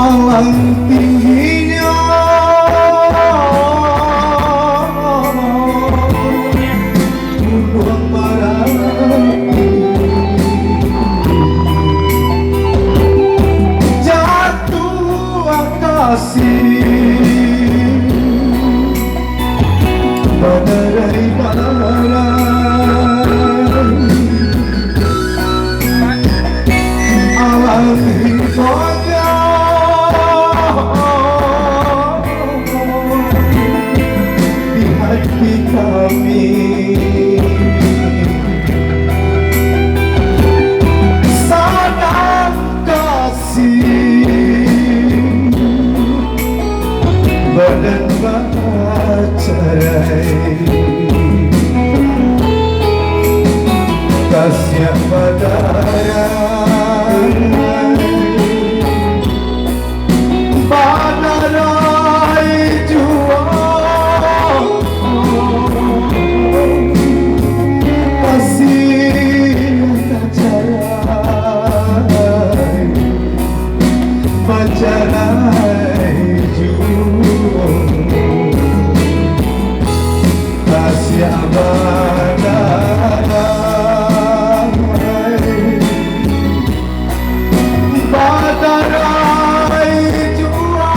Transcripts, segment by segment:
awan tingginya membuang merapi, jatuh kasih menerai-nerai alam hidupnya di hati kami. Sadar kasih benar cerai, kasih badaya badarai jua, kasih cerai bacarai jua, kasih badarai badarai jua,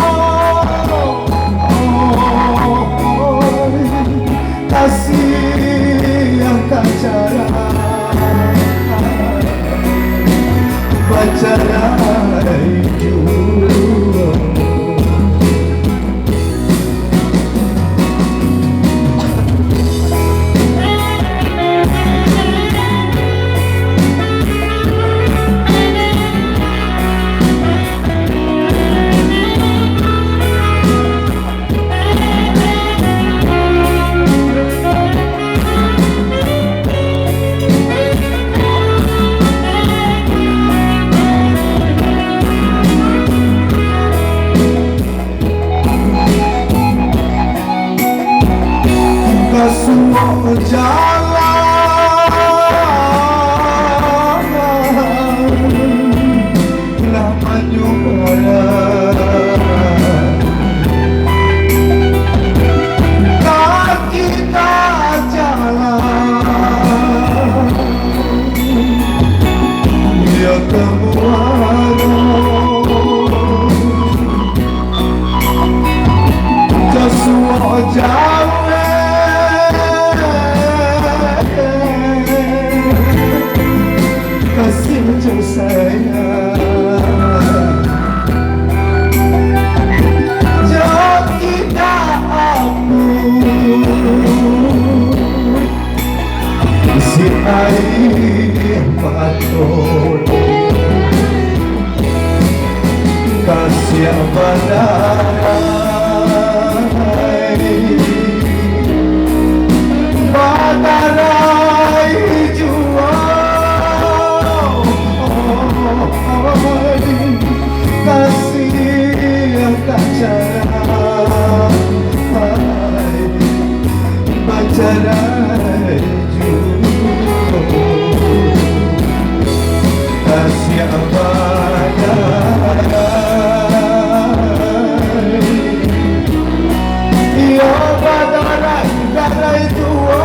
kasih yang tak cara bacarai jua. Semua jalan lama juga kaki kita jalan dia kemuaro semua jalan kasih jauh saya jauh kita aku si air patut kasih badarai jua, kasih yang tak cara bacarai jua, kasih badarai ya badarai badarai jua,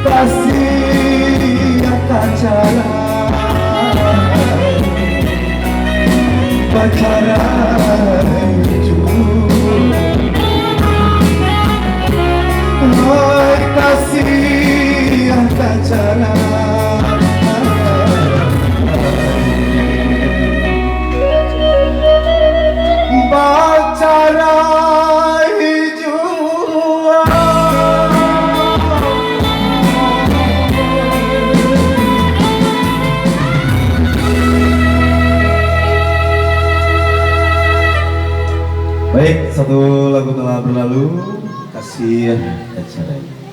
kasih yang tak cara bacarai jua, kasih yang tak cara bacarai jua. Baik, satu lagu telah berlalu, kasih dan cerai.